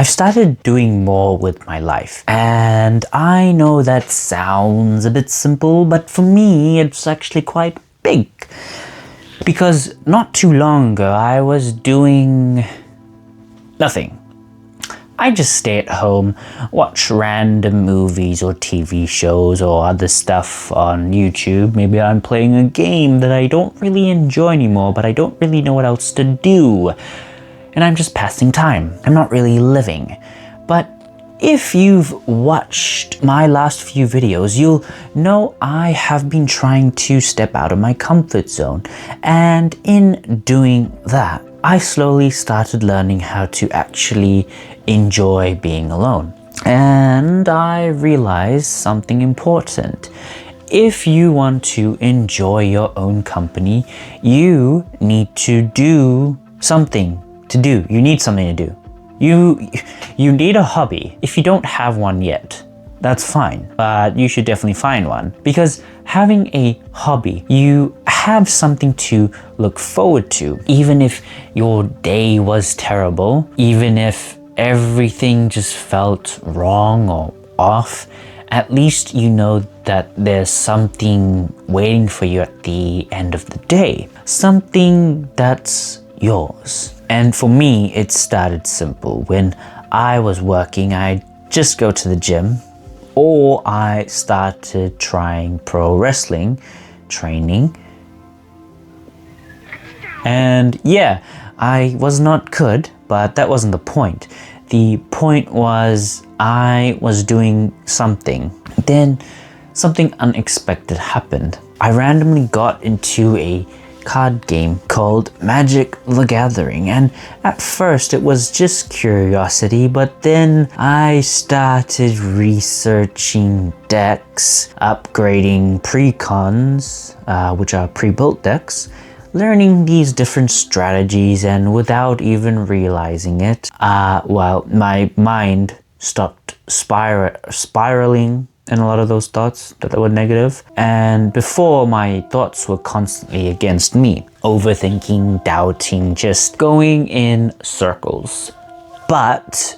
I've started doing more with my life. And I know that sounds a bit simple, but for me, it's actually quite big. Because not too long ago, I was doing nothing. I just stay at home, watch random movies or TV shows or other stuff on YouTube. Maybe I'm playing a game that I don't really enjoy anymore, but I don't really know what else to do. And I'm just passing time. I'm not really living. But if you've watched my last few videos, you'll know I have been trying to step out of my comfort zone. And in doing that, I slowly started learning how to actually enjoy being alone. And I realized something important. If you want to enjoy your own company, you need to do something to do. You need something to do. You need a hobby. If you don't have one yet, that's fine, but you should definitely find one, because having a hobby, you have something to look forward to. Even if your day was terrible, even if everything just felt wrong or off, at least you know that there's something waiting for you at the end of the day. Something that's yours. And for me, it started simple. When I was working, I'd just go to the gym, or I started trying pro wrestling training. And yeah, I was not good, but that wasn't the point. The point was I was doing something. Then something unexpected happened. I randomly got into a card game called Magic the Gathering, and at first it was just curiosity, but then I started researching decks, upgrading precons, which are pre-built decks, learning these different strategies, and without even realizing it, my mind stopped spiraling and a lot of those thoughts that were negative. And before, my thoughts were constantly against me. Overthinking, doubting, just going in circles. But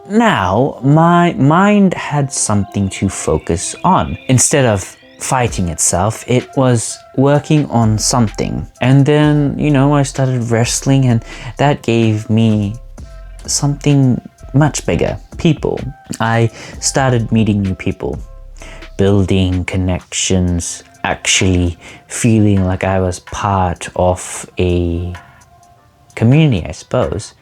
now my mind had something to focus on. Instead of fighting itself, it was working on something. And then, I started wrestling, and that gave me something much bigger. People. I started meeting new people, building connections, actually feeling like I was part of a community, I suppose.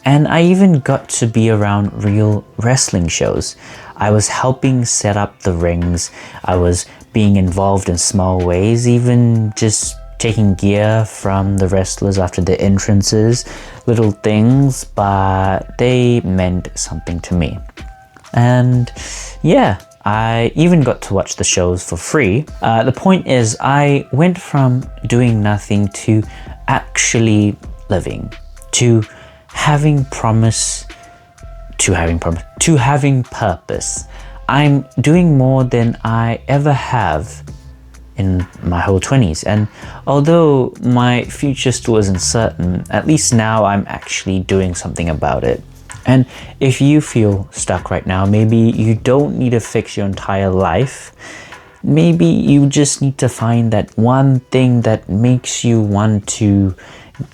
And I even got to be around real wrestling shows. I was helping set up the rings. I was being involved in small ways, even just taking gear from the wrestlers after the entrances. Little things, but they meant something to me. And yeah, I even got to watch the shows for free. The point is, I went from doing nothing to actually living, to having purpose. I'm doing more than I ever have in my whole 20s. And although my future still isn't certain, at least now I'm actually doing something about it. And if you feel stuck right now, maybe you don't need to fix your entire life. Maybe you just need to find that one thing that makes you want to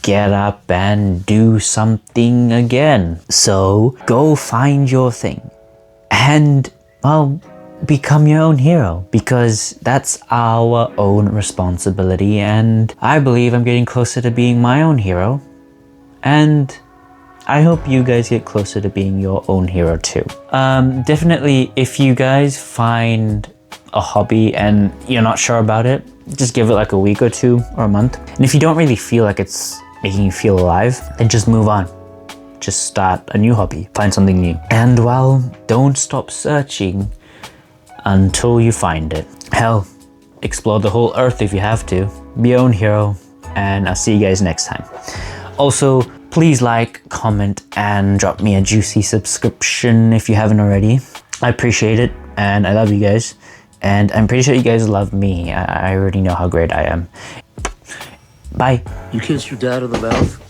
get up and do something again. So go find your thing and, become your own hero, because that's our own responsibility. And I believe I'm getting closer to being my own hero. And I hope you guys get closer to being your own hero too. Definitely, if you guys find a hobby and you're not sure about it, just give it like a week or two or a month. And if you don't really feel like it's making you feel alive, then just move on. Just start a new hobby, find something new. And don't stop searching until you find it. Hell, explore the whole earth if you have to. Be your own hero, and I'll see you guys next time. Also, please like, comment, and drop me a juicy subscription if you haven't already. I appreciate it, and I love you guys. And I'm pretty sure you guys love me. I already know how great I am. Bye. You kissed your dad on the mouth?